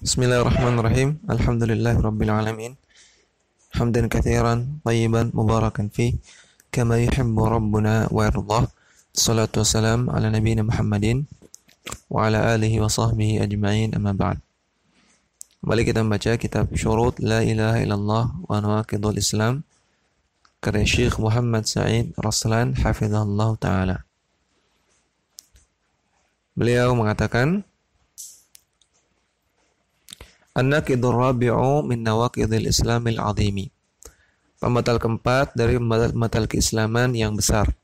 Bismillahirrahmanirrahim. Alhamdulillahirabbil alamin. Hamdan katsiran thayyiban mubarakan fi kama yuhibbu rabbuna wa yardah. Salatu wassalam ala nabiyyina Muhammadin wa ala alihi wa sahbihi ajma'in, amma ba'd. Kembali kita membaca kitab Syurut La ilaha illallah wa Nawaqidul Islam karya Syekh Muhammad Sa'id Raslan hafizahullah taala. Beliau mengatakan, An-naqidur rabi'u min nawaqidil islamil azimi. Pembatal keempat dari pembatal keislaman yang besar.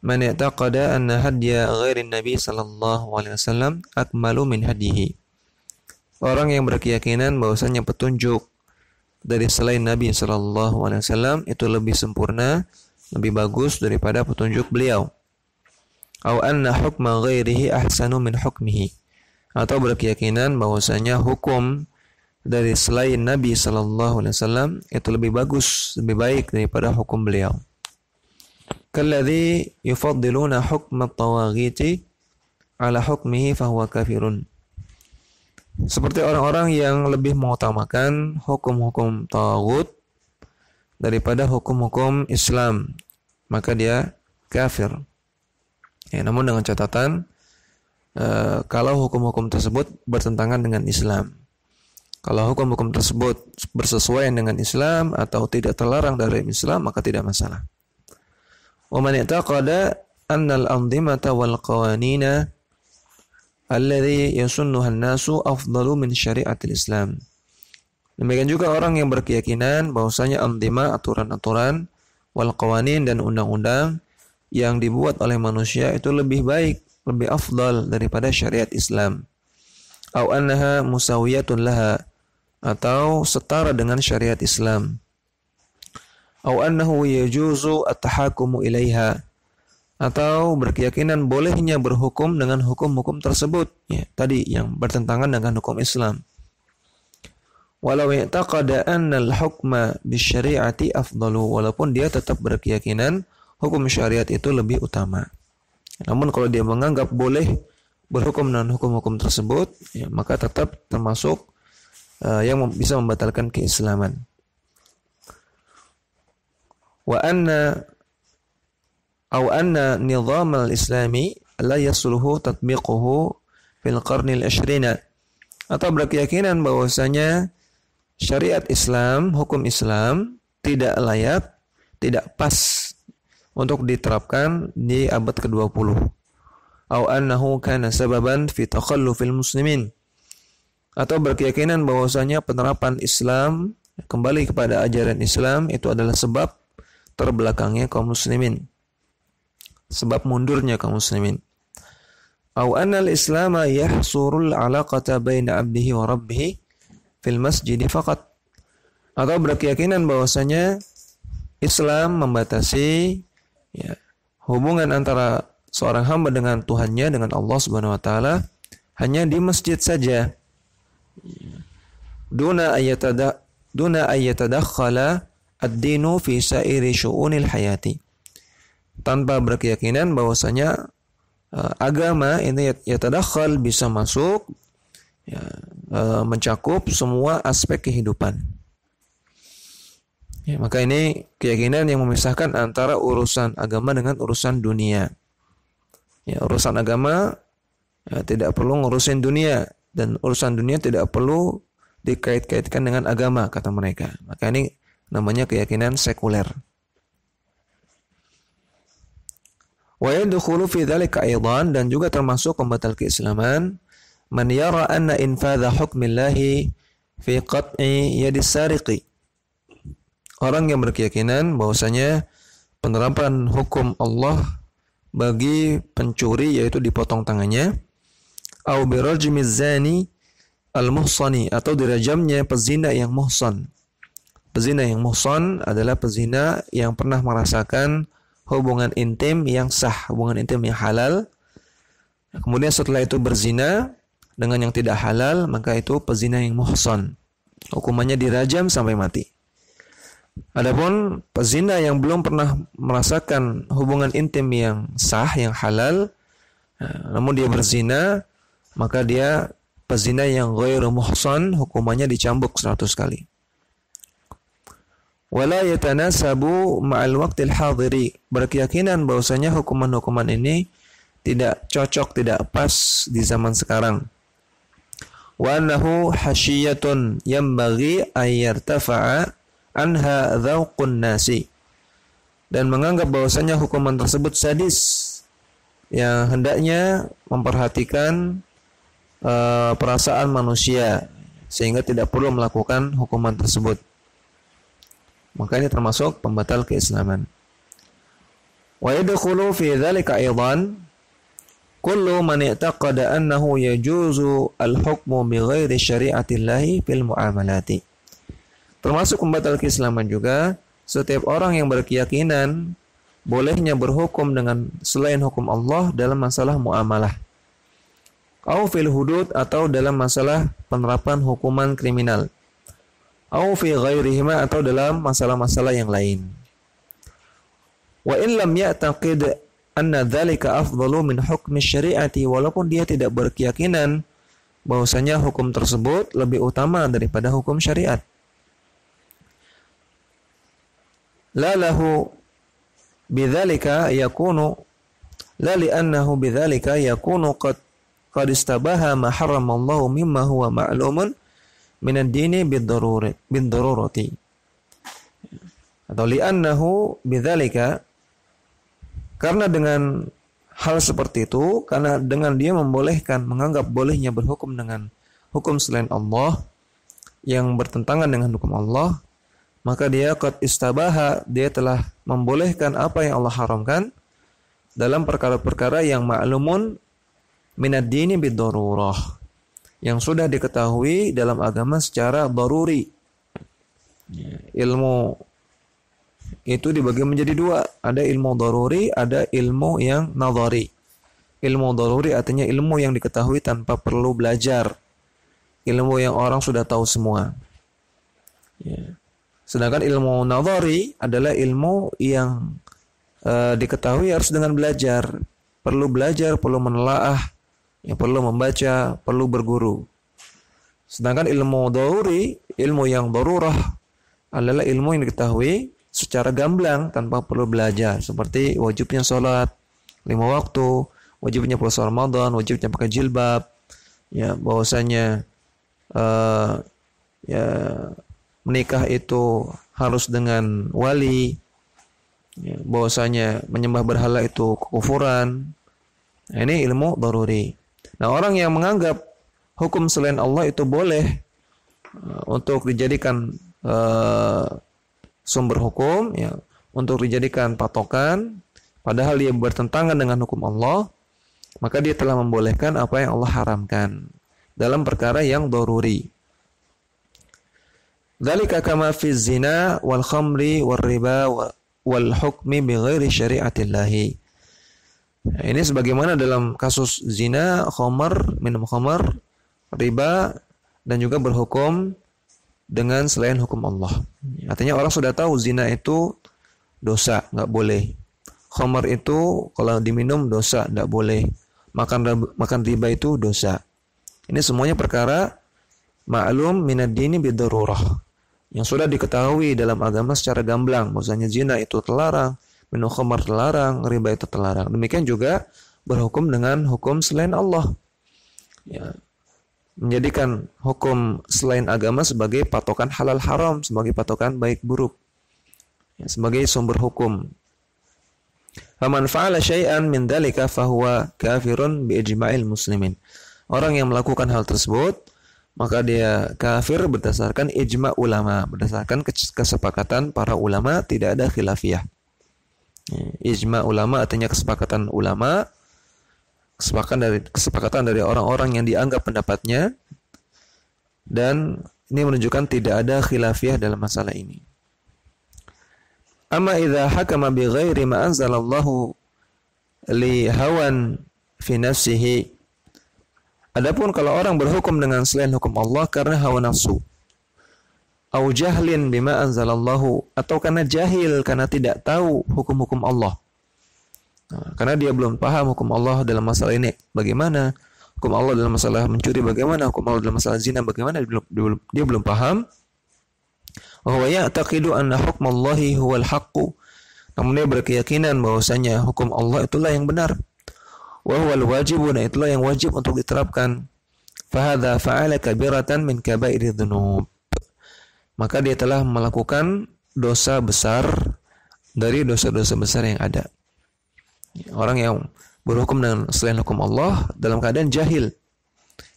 Man i'taqada anna hadya ghairin nabi sallallahu alaihi wasallam akmalu min hadihi. Orang yang berkeyakinan bahwasanya petunjuk dari selain Nabi sallallahu alaihi wasallam itu lebih sempurna, lebih bagus daripada petunjuk beliau. Aw anna hukma ghairihi ahsanu min hukmihi. Atau berkeyakinan bahwasanya hukum dari selain Nabi sallallahu alaihi wasallam itu lebih bagus, lebih baik daripada hukum beliau. Kalladzi yufaddiluna hukma at-tawaghiti ala hukmihi fahuwa kafirun. Seperti orang-orang yang lebih mengutamakan hukum-hukum tawaghut daripada hukum-hukum Islam, maka dia kafir. Ya, namun dengan catatan kalau hukum-hukum tersebut bertentangan dengan Islam. Kalau hukum-hukum tersebut bersesuaian dengan Islam atau tidak terlarang dari Islam, maka tidak masalah. Wa man i'taqada anna al-anzimata wal qawanina alladhi yasunnuha an-nasu afdalu min syari'atil Islam. Demikian juga orang yang berkeyakinan bahwasanya anzimah, aturan-aturan, wal qawanin, dan undang-undang yang dibuat oleh manusia itu lebih baik, lebih afdal daripada syariat Islam. Au annaha musawiyatun laha, atau setara dengan syariat Islam. Au annahu yajuzu at-tahakumu ilaiha, atau berkeyakinan bolehnya berhukum dengan hukum-hukum tersebut, ya, tadi yang bertentangan dengan hukum Islam. Walau i'taqada anna al-hukma bisyari'ati afdalu, walaupun dia tetap berkeyakinan hukum syariat itu lebih utama. Namun kalau dia menganggap boleh berhukum dengan hukum-hukum tersebut, ya, maka tetap termasuk yang bisa membatalkan keislaman. Wa anna nizam al-islami la yasluhu tatbiquhu fil qarnil 20, atau berkeyakinan bahwasanya syariat Islam, hukum Islam tidak layak, tidak pas untuk diterapkan di abad ke-20. Au annahu kana sababan fi takhallufil muslimin, atau berkeyakinan bahwasanya penerapan Islam, kembali kepada ajaran Islam, itu adalah sebab terbelakangnya kaum muslimin, sebab mundurnya kaum muslimin. Au anna al-islam yahsurul alaqata baina 'abdihi wa rabbih fil masjid faqat, atau berkeyakinan bahwasanya Islam membatasi, ya, hubungan antara seorang hamba dengan Tuhannya, dengan Allah Subhanahu wa taala, hanya di masjid saja. Duna ayyatadakhala ad-dinu fi sa'iri syu'unil hayati. Tanpa berkeyakinan bahwasanya agama ini yatadakhal, bisa masuk, ya, mencakup semua aspek kehidupan. Ya, maka ini keyakinan yang memisahkan antara urusan agama dengan urusan dunia. Ya, urusan agama, ya, tidak perlu ngurusin dunia, dan urusan dunia tidak perlu dikait-kaitkan dengan agama, kata mereka. Maka ini namanya keyakinan sekuler. Wa yadkhulu fi dzalika aidan, dan juga termasuk pembatal keislaman, man yara anna infadha hukmillahi fi qat'i yadis sariqi. Orang yang berkeyakinan bahwasanya penerapan hukum Allah bagi pencuri, yaitu dipotong tangannya, au birajmiz zani al-muhsani, atau dirajamnya pezina yang muhsan. Pezina yang muhsan adalah pezina yang pernah merasakan hubungan intim yang sah, hubungan intim yang halal. Kemudian setelah itu berzina dengan yang tidak halal, maka itu pezina yang muhsan. Hukumannya dirajam sampai mati. Adapun pezina yang belum pernah merasakan hubungan intim yang sah, yang halal, namun dia berzina, maka dia pezina yang ghairu muhsan hukumannya dicambuk 100 kali. Wala yatanasabu ma'al waqtil hadiri, berkeyakinan bahwasanya hukuman-hukuman ini tidak cocok, tidak pas di zaman sekarang. Wa annahu hasyiyatun yanbaghi ay yartafa'a anha dzauqun nasi, dan menganggap bahwasanya hukuman tersebut sadis yang hendaknya memperhatikan perasaan manusia sehingga tidak perlu melakukan hukuman tersebut. Makanya termasuk pembatal keislaman. Wa yadkhulu fi dzalika aidan kullu man i'taqada annahu yajuzu al-hukmu bighairi syari'atillahi fil muamalati. Termasuk pembatal keislaman juga setiap orang yang berkeyakinan bolehnya berhukum dengan selain hukum Allah dalam masalah muamalah. Au fil hudud, atau dalam masalah penerapan hukuman kriminal. Au fi ghairihima, atau dalam masalah-masalah yang lain. Wa in lam ya'taqid anna dzalika afdalu min hukmi syari'ati, walaupun dia tidak berkeyakinan bahwasanya hukum tersebut lebih utama daripada hukum syariat. La lahu bidzalika yakunu la li'annahu bidzalika yakunu qad istabaha ma harramallahu mimma huwa ma'lumun min ad-dini bid-darurati. Atau li'annahu bidzalika, karena dengan hal seperti itu, karena dengan dia membolehkan, menganggap bolehnya berhukum dengan hukum selain Allah yang bertentangan dengan hukum Allah, maka dia qad istabaha, dia telah membolehkan apa yang Allah haramkan dalam perkara-perkara yang ma'lumun minad dini bid-darurah, yang sudah diketahui dalam agama secara daruri. Ilmu itu dibagi menjadi dua, ada ilmu daruri, ada ilmu yang nadhari. Ilmu daruri artinya ilmu yang diketahui tanpa perlu belajar, ilmu yang orang sudah tahu semua. Sedangkan ilmu nadhari adalah ilmu yang diketahui harus dengan belajar, perlu menelaah, perlu membaca, perlu berguru. Sedangkan ilmu daruri, ilmu yang darurah, adalah ilmu yang diketahui secara gamblang tanpa perlu belajar, seperti wajibnya sholat 5 waktu, wajibnya puasa Ramadan, wajibnya pakai jilbab, bahwasanya menikah itu harus dengan wali, bahwasanya menyembah berhala itu kekufuran. Nah, ini ilmu daruri. Nah, orang yang menganggap hukum selain Allah itu boleh untuk dijadikan sumber hukum, untuk dijadikan patokan, padahal dia bertentangan dengan hukum Allah, maka dia telah membolehkan apa yang Allah haramkan dalam perkara yang daruri. Dzalika kama fi zina wal khamri wal riba wal hukmi bighairi syari'atillahi. Nah, ini sebagaimana dalam kasus zina, khamar, minum khamar, riba, dan juga berhukum dengan selain hukum Allah. Artinya orang sudah tahu zina itu dosa, nggak boleh. Khamar itu kalau diminum dosa, nggak boleh. Makan riba itu dosa. Ini semuanya perkara ma'lum minad dini bid-darurah, yang sudah diketahui dalam agama secara gamblang. Maksudnya zina itu terlarang, minum khamar terlarang, riba itu terlarang. Demikian juga berhukum dengan hukum selain Allah. Menjadikan hukum selain agama sebagai patokan halal haram, sebagai patokan baik buruk, sebagai sumber hukum. Faman fa'ala syai'an min dzalika fahuwa kafirun bi ijma'il muslimin. Orang yang melakukan hal tersebut, maka dia kafir berdasarkan ijma' ulama, berdasarkan kesepakatan para ulama, tidak ada khilafiyah. Ijma' ulama artinya kesepakatan ulama, kesepakatan dari orang-orang yang dianggap pendapatnya, dan ini menunjukkan tidak ada khilafiyah dalam masalah ini. Amma idza hakama bi ghairi ma anzalallahu li hawan fi nafsihi. Adapun kalau orang berhukum dengan selain hukum Allah karena hawa nafsu, au jahlin bima anzalallahu, atau karena jahil, karena tidak tahu hukum-hukum Allah. Karena dia belum paham hukum Allah dalam masalah ini. Bagaimana hukum Allah dalam masalah mencuri bagaimana, hukum Allah dalam masalah zina bagaimana, dia belum paham. Wa huwa ya'taqidu anna hukmallahi huwal haqqu. Namun dia berkeyakinan bahwasanya hukum Allah itulah yang benar. Wa huwal wajibu, dan itulah yang wajib untuk diterapkan. Fahadha fa'ala kabiratan min kabairi dzunub. Maka dia telah melakukan dosa besar dari dosa-dosa besar yang ada. Orang yang berhukum dengan selain hukum Allah dalam keadaan jahil,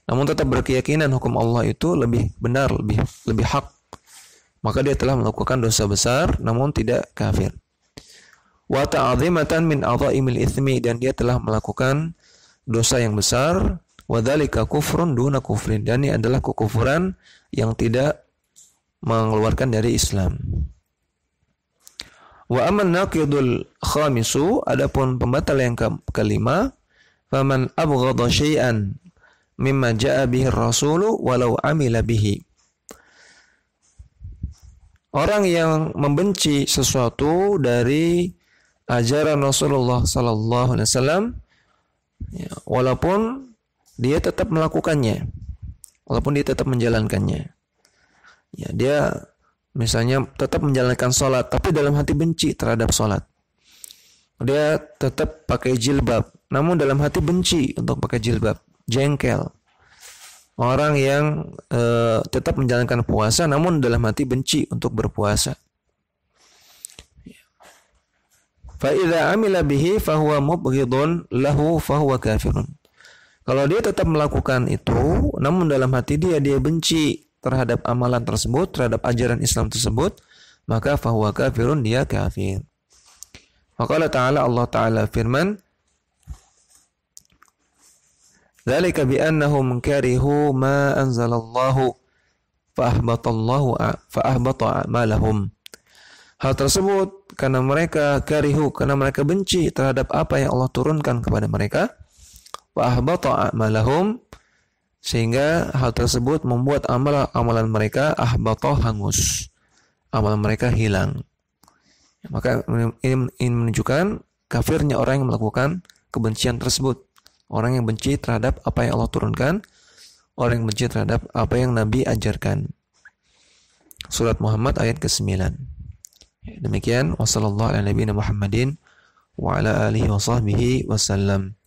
namun tetap berkeyakinan hukum Allah itu lebih benar, lebih hak, maka dia telah melakukan dosa besar namun tidak kafir. Wa ta'zimatan min a'dha'imil itsmi, dan dia telah melakukan dosa yang besar. Wa dzalika kufrun duna kufrin, dan ini adalah kekufuran yang tidak mengeluarkan dari Islam. Wa aman naqidul khamisu, adapun pembatal yang kelima, faman abghadha syai'an mimma jaa bihi ar-rasulu walau amila bihi. Orang yang membenci sesuatu dari ajaran Rasulullah sallallahu alaihi wasallam, ya, walaupun dia tetap melakukannya, walaupun dia tetap menjalankannya. Ya, dia misalnya tetap menjalankan sholat, tapi dalam hati benci terhadap sholat. Dia tetap pakai jilbab, namun dalam hati benci untuk pakai jilbab, jengkel. Orang yang tetap menjalankan puasa, namun dalam hati benci untuk berpuasa. Fa idza amila bihi fahuwa mubghidun lahu fahuwa kafirun. Kalau dia tetap melakukan itu, namun dalam hati dia benci terhadap amalan tersebut, terhadap ajaran Islam tersebut, maka fahuwa kafirun, dia kafir. Maka Allah Ta'ala firman, dzalika bi annahum karihu ma anzalallahu fa ahbata a'malahum. Hal tersebut karena mereka karihu, karena mereka benci terhadap apa yang Allah turunkan kepada mereka, wa ahbata a'malahum, sehingga hal tersebut membuat amalan mereka ahbata, hangus, amalan mereka hilang. Maka ini menunjukkan kafirnya orang yang melakukan kebencian tersebut. Orang yang benci terhadap apa yang Allah turunkan, orang yang benci terhadap apa yang Nabi ajarkan. Surat Muhammad ayat ke-9. Demikian, wassallallahu ala nabiyina Muhammadin wa ala alihi wa sahbihi wasallam.